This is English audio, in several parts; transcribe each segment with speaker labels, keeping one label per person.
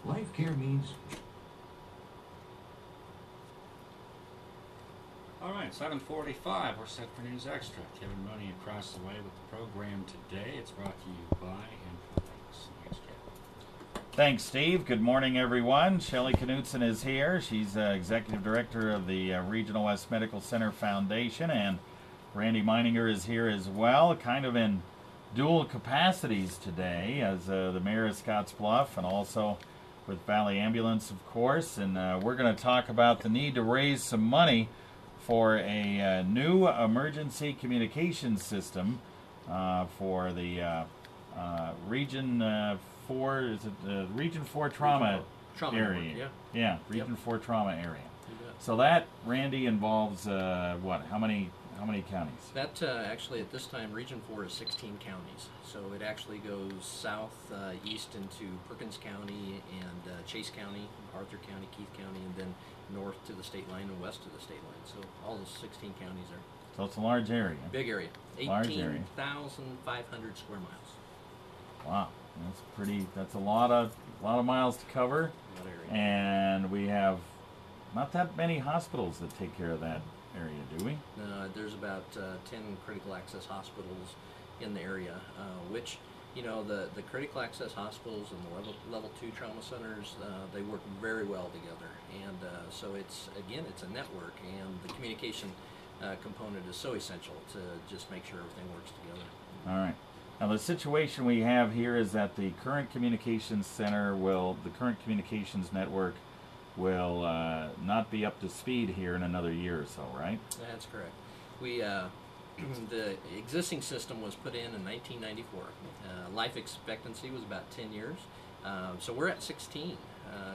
Speaker 1: Life care means...
Speaker 2: All right, 7:45. We're set for News Extra. Kevin Mooney across the way with the program today. It's brought to you by and for thanks. Thanks, Kevin.
Speaker 3: Thanks, Steve. Good morning, everyone. Shelly Knutson is here. She's Executive Director of the Regional West Medical Center Foundation, and Randy Meininger is here as well, kind of in dual capacities today as the mayor of Scottsbluff and also with Valley Ambulance, of course. And we're going to talk about the need to raise some money for a new emergency communications system for the Region 4, is it Region 4 trauma area?
Speaker 4: Network,
Speaker 3: yeah, Region 4 trauma area.
Speaker 4: You bet.
Speaker 3: So that, Randy, involves what? How many counties?
Speaker 4: That actually at this time, Region 4 is 16 counties. So it actually goes south, east into Perkins County and Chase County, Arthur County, Keith County, and then north to the state line and west to the state line. So all those 16 counties are
Speaker 3: So it's a large area.
Speaker 4: big area.
Speaker 3: Large area.
Speaker 4: 18,500 square miles.
Speaker 3: Wow, that's a lot of miles to cover,
Speaker 4: A lot of area.
Speaker 3: and we have not that many hospitals that take care of that area, do we?
Speaker 4: There's about 10 critical access hospitals in the area, which, you know, the critical access hospitals and the level 2 trauma centers, they work very well together. And so it's a network, and the communication component is so essential to just make sure everything works together.
Speaker 3: All right. Now the situation we have here is that the current communications network will not be up to speed here in another year or so, right?
Speaker 4: That's correct. We the existing system was put in 1994. Life expectancy was about 10 years. So we're at 16,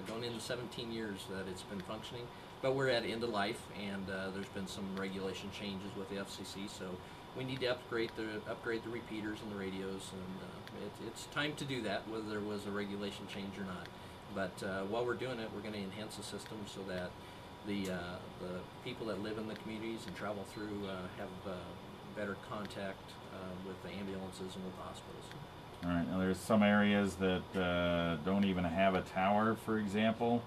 Speaker 4: going into 17 years that it's been functioning. But we're at end of life, and there's been some regulation changes with the FCC. So we need to upgrade the repeaters and the radios, and it's time to do that, whether there was a regulation change or not. But while we're doing it, we're going to enhance the system so that the people that live in the communities and travel through have better contact with the ambulances and with the hospitals.
Speaker 3: All right. Now there's some areas that don't even have a tower, for example.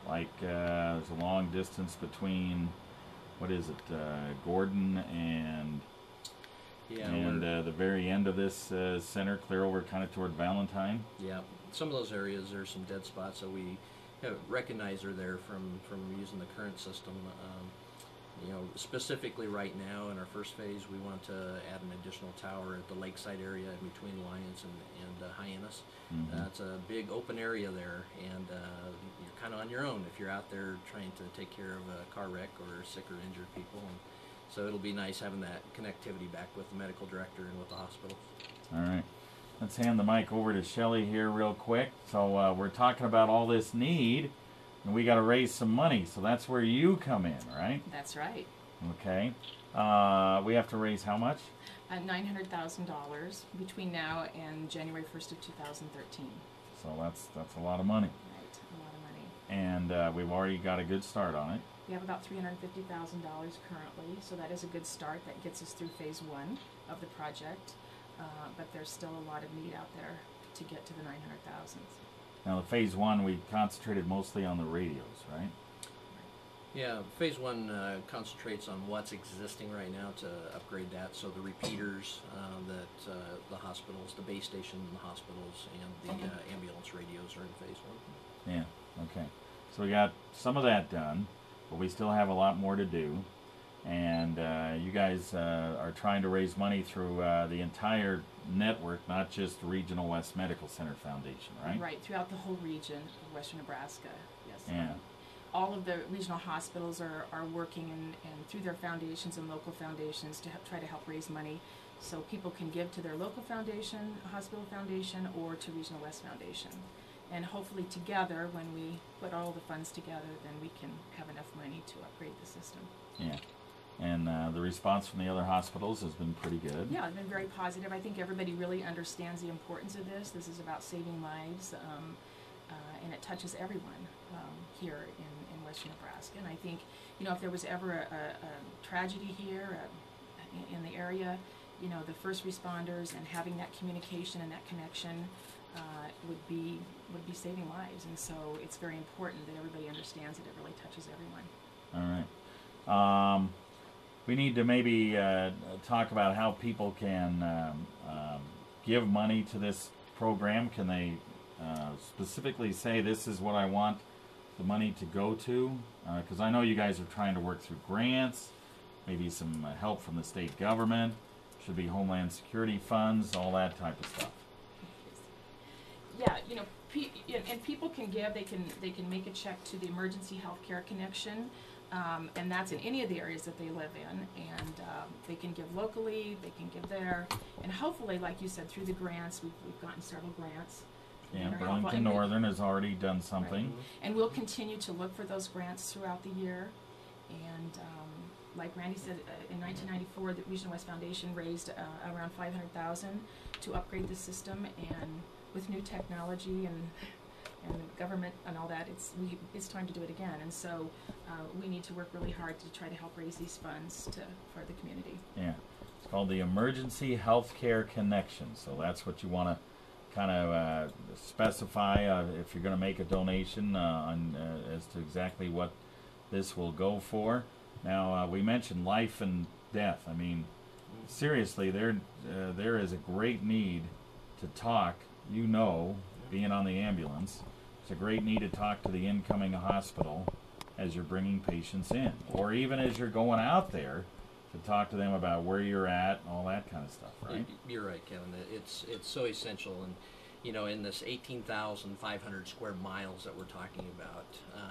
Speaker 3: Like there's a long distance between, what is it, Gordon and the very end of this center, clear over kind of toward Valentine.
Speaker 4: Yeah, some of those areas there's some dead spots that we recognize are there from using the current system. You know, specifically right now in our first phase, we want to add an additional tower at the lakeside area in between Lyons and Hyannis.
Speaker 3: Mm-hmm.
Speaker 4: It's a big open area there, and you're kind of on your own if you're out there trying to take care of a car wreck or sick or injured people. And so it'll be nice having that connectivity back with the medical director and with the hospital.
Speaker 3: All right. Let's hand the mic over to Shelly here real quick. So we're talking about all this need, and we got to raise some money. So that's where you come in, right?
Speaker 5: That's right.
Speaker 3: Okay. We have to raise how much?
Speaker 5: $900,000 between now and January 1st of 2013.
Speaker 3: So that's a lot of money.
Speaker 5: Right, a lot of money.
Speaker 3: And we've already got a good start on it.
Speaker 5: We have about $350,000 currently, so that is a good start. That gets us through phase 1 of the project, but there's still a lot of need out there to get to the 900,000.
Speaker 3: Now, the phase 1, we concentrated mostly on the radios, right?
Speaker 4: Yeah, phase 1 concentrates on what's existing right now to upgrade that. So the repeaters that the hospitals, the base station in the hospitals, and the ambulance radios are in phase 1.
Speaker 3: Yeah, okay. So we got some of that done, but we still have a lot more to do. And you guys are trying to raise money through the entire network, not just the Regional West Medical Center Foundation, right?
Speaker 5: Right, throughout the whole region of western Nebraska, yes.
Speaker 3: Yeah.
Speaker 5: All of the regional hospitals are working and through their foundations and local foundations to try to help raise money so people can give to their local foundation, hospital foundation, or to Regional West Foundation. And hopefully together, when we put all the funds together, then we can have enough money to upgrade the system.
Speaker 3: Yeah. And the response from the other hospitals has been pretty good.
Speaker 5: Yeah, it's been very positive. I think everybody really understands the importance of this. This is about saving lives, and it touches everyone here in western Nebraska. And I think, you know, if there was ever a tragedy here in the area, you know, the first responders and having that communication and that connection would be saving lives. And so it's very important that everybody understands that it really touches everyone.
Speaker 3: All right. We need to maybe talk about how people can give money to this program. Can they specifically say, this is what I want the money to go to? Because I know you guys are trying to work through grants, maybe some help from the state government, should be Homeland Security funds, all that type of stuff.
Speaker 5: Yeah, you know, and people can give. They can make a check to the Emergency Healthcare Connection, and that's in any of the areas that they live in. And they can give locally. They can give there, and hopefully, like you said, through the grants, we've gotten several grants.
Speaker 3: Yeah, Burlington Northern has already done something.
Speaker 5: Right. And we'll continue to look for those grants throughout the year. And like Randy said, in 1994, the Regional West Foundation raised around $500,000 to upgrade the system. And with new technology and government and all that, it's time to do it again. And so we need to work really hard to try to help raise these funds for the community.
Speaker 3: Yeah, it's called the Emergency Healthcare Connection. So that's what you want to kind of specify if you're going to make a donation as to exactly what this will go for. Now, we mentioned life and death. I mean, seriously, there is a great need to talk. You know, being on the ambulance, it's a great need to talk to the incoming hospital as you're bringing patients in, or even as you're going out there, to talk to them about where you're at and all that kind of stuff, right?
Speaker 4: You're right, Kevin. It's so essential, and you know, in this 18,500 square miles that we're talking about,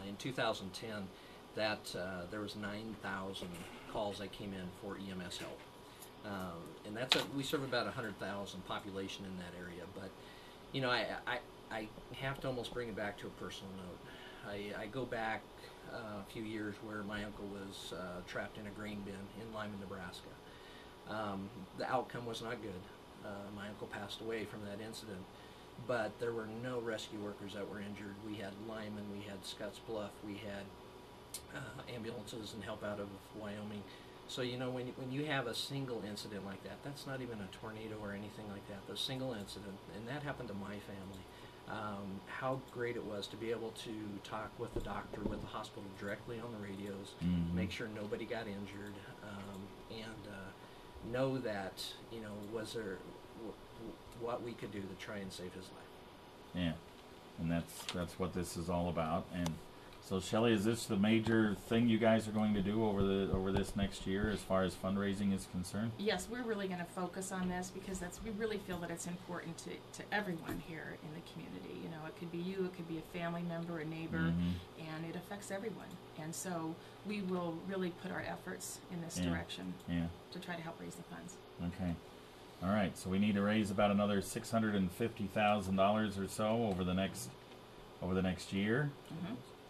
Speaker 4: in 2010, that there was 9,000 calls that came in for EMS help, and we serve about 100,000 population in that area. But you know, I have to almost bring it back to a personal note. I go back a few years where my uncle was trapped in a grain bin in Lyman, Nebraska. The outcome was not good. My uncle passed away from that incident, but there were no rescue workers that were injured. We had Lyman, we had Scottsbluff, we had ambulances and help out of Wyoming. So you know, when you have a single incident like that, that's not even a tornado or anything like that, but a single incident, and that happened to my family. How great it was to be able to talk with the doctor, with the hospital directly on the radios, make sure nobody got injured, and know that, you know, was there what we could do to try and save his life.
Speaker 3: Yeah, and that's what this is all about. And so, Shelly, is this the major thing you guys are going to do over this next year as far as fundraising is concerned?
Speaker 5: Yes, we're really going to focus on this because we really feel that it's important to everyone here in the community. You know, it could be you, it could be a family member, a neighbor, and it affects everyone. And so we will really put our efforts in this direction to try to help raise the funds.
Speaker 3: Okay. All right. So we need to raise about another $650,000 or so over the next year.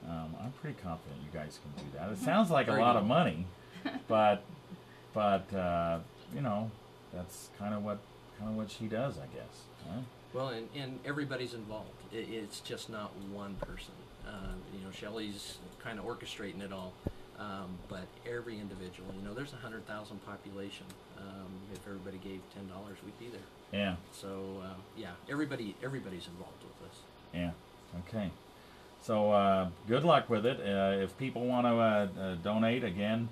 Speaker 3: I'm pretty confident you guys can do that. It sounds like a lot of money, but you know, that's kind of what she does, I guess. Huh?
Speaker 4: Well, and everybody's involved. It's just not one person. You know, Shelly's kind of orchestrating it all, but every individual. You know, there's 100,000 population. If everybody gave $10, we'd be there.
Speaker 3: Yeah.
Speaker 4: So yeah, everybody's involved with this.
Speaker 3: Yeah. Okay. So good luck with it. If people want to donate, again,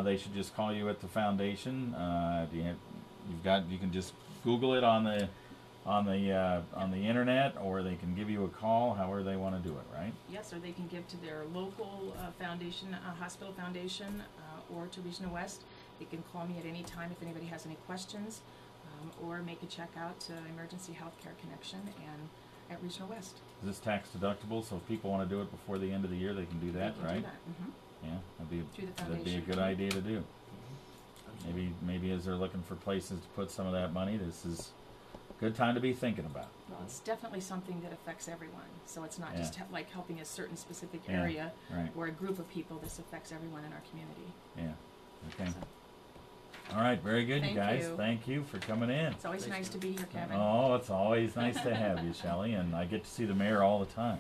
Speaker 3: they should just call you at the foundation. You can just Google it on the internet, or they can give you a call, however they want to do it, right?
Speaker 5: Yes, or they can give to their local foundation, hospital foundation, or to Regional West. They can call me at any time if anybody has any questions, or make a check out to Emergency Healthcare Connection and at Regional West.
Speaker 3: Is this tax deductible? So if people want to do it before the end of the year, they can do that,
Speaker 5: They can
Speaker 3: right?
Speaker 5: do that.
Speaker 3: Yeah, that'd be a
Speaker 5: foundation.
Speaker 3: good idea to do. Maybe as they're looking for places to put some of that money, this is a good time to be thinking about.
Speaker 5: Well, it's definitely something that affects everyone. So it's not just like helping a certain specific area or a group of people. This affects everyone in our community.
Speaker 3: Yeah. Okay.
Speaker 5: So.
Speaker 3: All right. Very good, you
Speaker 5: Thank
Speaker 3: guys.
Speaker 5: you.
Speaker 3: Thank you for coming in.
Speaker 5: It's always nice to be here, Kevin.
Speaker 3: Oh, it's always nice to have you, Shelly, and I get to see the mayor all the time.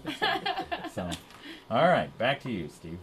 Speaker 3: So, all right. Back to you, Steve.